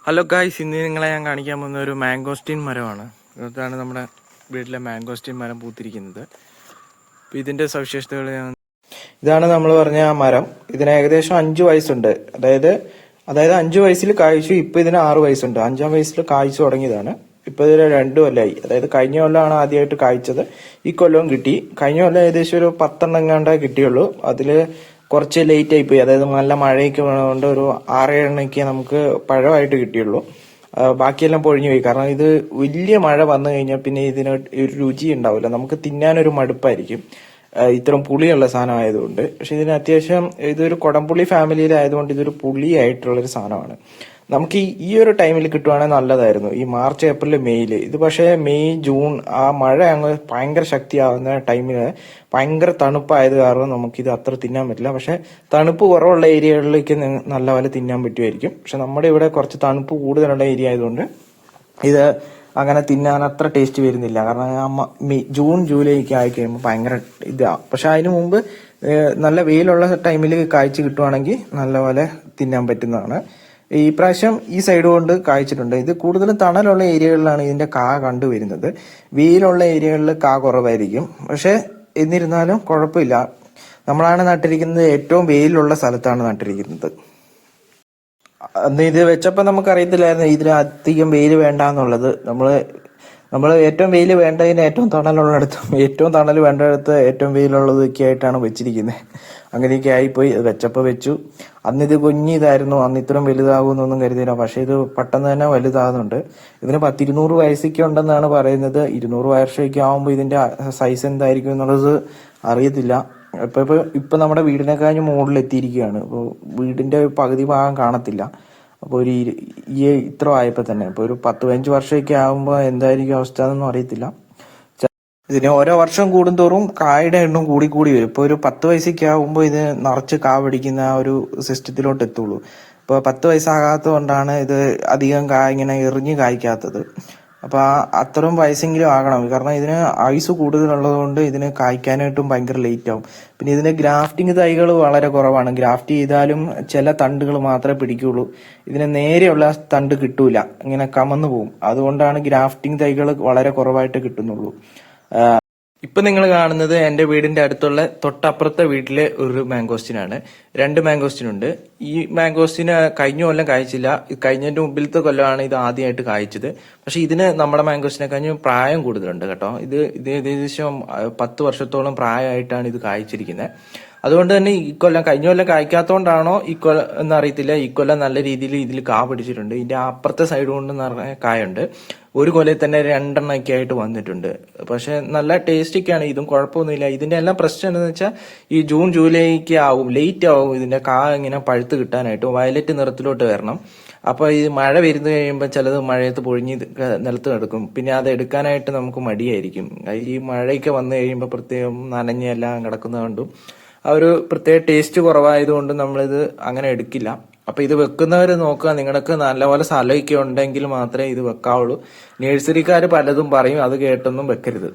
Hello guys, ഇന്ന് നിങ്ങളെ ഞാൻ കാണിക്കാൻ പോകുന്ന ഒരു മാംഗോസ്റ്റീൻ മരമാണ്. ഇതാണ് നമ്മുടെ വീട്ടിലെ മാംഗോസ്റ്റീൻ മരം പൂത്തിരിക്കുന്നത്. അപ്പോൾ ഇതിൻ്റെ സവിശേഷതകൾ ഇതാണ് നമ്മൾ പറഞ്ഞ ആ മരം. ഇതിന് ഏകദേശം 5 വയസ്സുണ്ട്. അതായത് 5 വയസ്സിൽ കായ്ച്ചു. ഇപ്പം ഇതിന് 6 വയസ്സുണ്ട്. 5-ാം വയസ്സിൽ കായ്ച്ചു തുടങ്ങിയതാണ്. ഇപ്പം ഇതിന് 2 കൊല്ലമായി. അതായത് കഴിഞ്ഞ കൊല്ലമാണ് ആദ്യമായിട്ട് കായ്ച്ചത്. ഈ കൊല്ലവും കിട്ടി. കഴിഞ്ഞ കൊല്ലം ഏകദേശം ഒരു 10 എങ്ങാണ്ടേ കിട്ടിയുള്ളൂ. അതിൽ കുറച്ച് ലേറ്റ് ആയിപ്പോയി. അതായത് നല്ല മഴയൊക്കെ വേണതുകൊണ്ട് ഒരു 6-7 നമുക്ക് പഴമായിട്ട് കിട്ടിയുള്ളൂ. ബാക്കിയെല്ലാം പൊഴിഞ്ഞു പോയി. കാരണം ഇത് വലിയ മഴ വന്നു കഴിഞ്ഞാൽ പിന്നെ ഇതിന് ഒരു രുചി ഉണ്ടാവില്ല. നമുക്ക് തിന്നാനൊരു മടുപ്പായിരിക്കും, ഇത്തരം പുളിയുള്ള സാധനം ആയതുകൊണ്ട്. പക്ഷെ ഇതിന് അത്യാവശ്യം ഇതൊരു കൊടംപുളി ഫാമിലിയിലായതുകൊണ്ട് ഇതൊരു പുളിയായിട്ടുള്ളൊരു സാധനമാണ്. നമുക്ക് ഈ ഒരു ടൈമിൽ കിട്ടുവാണെങ്കിൽ നല്ലതായിരുന്നു, ഈ മാർച്ച് ഏപ്രിൽ മെയ്യില്. ഇത് പക്ഷേ മെയ് ജൂൺ ആ മഴ അങ്ങ് ഭയങ്കര ശക്തിയാവുന്ന ടൈമില് ഭയങ്കര തണുപ്പായത് കാരണം നമുക്കിത് അത്ര തിന്നാൻ പറ്റില്ല. പക്ഷെ തണുപ്പ് കുറവുള്ള ഏരിയകളിലേക്ക് നല്ലപോലെ തിന്നാൻ പറ്റുമായിരിക്കും. പക്ഷെ നമ്മുടെ ഇവിടെ കുറച്ച് തണുപ്പ് കൂടുതലുള്ള ഏരിയ ആയതുകൊണ്ട് ഇത് അങ്ങനെ തിന്നാൻ അത്ര ടേസ്റ്റ് വരുന്നില്ല. കാരണം ജൂൺ ജൂലൈ ഒക്കെ ആയി കഴിയുമ്പോൾ ഭയങ്കര ഇതാ. പക്ഷെ അതിനു മുമ്പ് നല്ല വെയിലുള്ള ടൈമിൽ കായ്ച്ചു കിട്ടുവാണെങ്കിൽ നല്ലപോലെ തിന്നാൻ പറ്റുന്നതാണ്. ഈ പ്രാവശ്യം ഈ സൈഡ് കൊണ്ട് കായ്ച്ചിട്ടുണ്ട്. ഇത് കൂടുതലും തണലുള്ള ഏരിയകളിലാണ് ഇതിന്റെ കാ കണ്ടുവരുന്നത്. വെയിലുള്ള ഏരിയകളിൽ കാ കുറവായിരിക്കും. പക്ഷെ എന്നിരുന്നാലും കുഴപ്പമില്ല. നമ്മളാണ് നട്ടിരിക്കുന്നത് ഏറ്റവും വെയിലുള്ള സ്ഥലത്താണ് നട്ടിരിക്കുന്നത്. അന്ന് ഇത് വെച്ചപ്പോൾ നമുക്കറിയത്തില്ലായിരുന്നു ഇതിന് അധികം വെയിൽ വേണ്ട എന്നുള്ളത്. നമ്മൾ ഏറ്റവും വെയിൽ വേണ്ടതിന് ഏറ്റവും തണലുള്ളിടത്തും ഏറ്റവും തണൽ വേണ്ടടുത്ത് ഏറ്റവും വെയിലുള്ളതൊക്കെ ആയിട്ടാണ് വെച്ചിരിക്കുന്നത്. അങ്ങനെയൊക്കെ ആയിപ്പോയി. അത് വെച്ചപ്പോൾ വെച്ചു. അന്ന് ഇത് കുഞ്ഞിതായിരുന്നു. അന്ന് ഇത്രയും വലുതാകുമെന്നൊന്നും കരുതിയില്ല. പക്ഷെ ഇത് പെട്ടെന്ന് തന്നെ വലുതാകുന്നുണ്ട്. ഇതിന് 10-200 വയസ്സൊക്കെ ഉണ്ടെന്നാണ് പറയുന്നത്. 200 വർഷമൊക്കെ ആകുമ്പോൾ ഇതിന്റെ സൈസ് എന്തായിരിക്കും എന്നുള്ളത് അറിയത്തില്ല. ഇപ്പൊ നമ്മുടെ വീടിനെക്കാളും മുകളിൽ എത്തിയിരിക്കുകയാണ്. അപ്പോൾ വീടിന്റെ പകുതി ഭാഗം കാണത്തില്ല. അപ്പോൾ ഇത്ര ആയപ്പോൾ തന്നെ ഇപ്പോൾ ഒരു 10-15 വർഷമൊക്കെ ആകുമ്പോൾ എന്തായിരിക്കും അവസ്ഥ എന്നൊന്നും അറിയത്തില്ല. ഇതിന് ഓരോ വർഷം കൂടുന്തോറും കായുടെ എണ്ണം കൂടി കൂടി വരും. ഇപ്പോൾ ഒരു 10 വയസ്സൊക്കെ ആകുമ്പോൾ ഇത് നിറച്ച് കാ പിടിക്കുന്ന ആ ഒരു സിസ്റ്റത്തിലോട്ട് എത്തുള്ളൂ. ഇപ്പോൾ 10 വയസ്സാകാത്തത് കൊണ്ടാണ് ഇത് അധികം ഇങ്ങനെ എറിഞ്ഞ് കായ്ക്കാത്തത്. അപ്പൊ അത്രയും വയസ്സെങ്കിലും ആകണം. കാരണം ഇതിന് ആയുസ് കൂടുതലുള്ളത് കൊണ്ട് ഇതിന് കായ്ക്കാനായിട്ടും ഭയങ്കര ലേറ്റ് ആവും. പിന്നെ ഇതിന് ഗ്രാഫ്റ്റിംഗ് തൈകൾ വളരെ കുറവാണ്. ഗ്രാഫ്റ്റ് ചെയ്താലും ചില തണ്ടുകൾ മാത്രമേ പിടിക്കുള്ളൂ. ഇതിന് നേരെയുള്ള തണ്ട് കിട്ടൂല, ഇങ്ങനെ കമന്നു പോകും. അതുകൊണ്ടാണ് ഗ്രാഫ്റ്റിംഗ് തൈകൾ വളരെ കുറവായിട്ട് കിട്ടുന്നുള്ളൂ. ഇപ്പൊ നിങ്ങൾ കാണുന്നത് എന്റെ വീടിന്റെ അടുത്തുള്ള തൊട്ടപ്പുറത്തെ വീട്ടിലെ ഒരു മാംഗോസ്റ്റിനാണ്. 2 മാംഗോസ്റ്റിനുണ്ട്. ഈ മാംഗോസ്റ്റിന് കഴിഞ്ഞ കൊല്ലം കായ്ച്ചില്ല. കഴിഞ്ഞതിന്റെ മുമ്പിലത്തെ കൊല്ലമാണ് ഇത് ആദ്യമായിട്ട് കായ്ച്ചത്. പക്ഷെ ഇതിന് നമ്മുടെ മാംഗോസ്റ്റിനെ കഴിഞ്ഞ പ്രായം കൂടുതലുണ്ട് കേട്ടോ. ഇത് ഏകദേശം 10 വർഷത്തോളം പ്രായമായിട്ടാണ് ഇത് കായ്ച്ചിരിക്കുന്നത്. അതുകൊണ്ട് തന്നെ ഈ കൊല്ലം കഴിഞ്ഞ കൊല്ലം കായ്ക്കാത്തോണ്ടാണോ ഈ കൊല്ലം എന്നറിയത്തില്ല, ഈ കൊല്ലം നല്ല രീതിയിൽ ഇതിൽ കാ പിടിച്ചിട്ടുണ്ട്. ഇതിന്റെ അപ്പുറത്തെ സൈഡ് കൊണ്ട് നിറയെ കായുണ്ട്. ഒരു കൊല്ലയിൽ തന്നെ 2 ഒക്കെ ആയിട്ട് വന്നിട്ടുണ്ട്. പക്ഷെ നല്ല ടേസ്റ്റൊക്കെയാണ്. ഇതും കുഴപ്പമൊന്നുമില്ല. ഇതിന്റെ എല്ലാം പ്രശ്നം എന്താണെന്ന് വെച്ചാൽ ഈ ജൂൺ ജൂലൈക്ക് ആവും, ലേറ്റ് ആവും ഇതിന്റെ കാ ഇങ്ങനെ പഴുത്ത് കിട്ടാനായിട്ട്. വയലറ്റ് നിറത്തിലോട്ട് വരണം. അപ്പൊ ഈ മഴ വരുന്നു കഴിയുമ്പോൾ ചിലത് മഴയത്ത് പൊഴിഞ്ഞ് നിലത്ത് കിടക്കും. പിന്നെ അത് എടുക്കാനായിട്ട് നമുക്ക് മടിയായിരിക്കും. ഈ മഴയൊക്കെ വന്നു കഴിയുമ്പോൾ പ്രത്യേകം നനഞ്ഞെല്ലാം കിടക്കുന്നതുകൊണ്ടും ആ ഒരു പ്രത്യേക ടേസ്റ്റ് കുറവായതുകൊണ്ടും നമ്മളിത് അങ്ങനെ എടുക്കില്ല. അപ്പൊ ഇത് വെക്കുന്നവര് നോക്കുക, നിങ്ങൾക്ക് നല്ലപോലെ സ്ഥലമൊക്കെ ഉണ്ടെങ്കിൽ മാത്രമേ ഇത് വെക്കാവുള്ളൂ. നഴ്സറിക്കാർ പലതും പറയും, അത് കേട്ടൊന്നും വെക്കരുത്.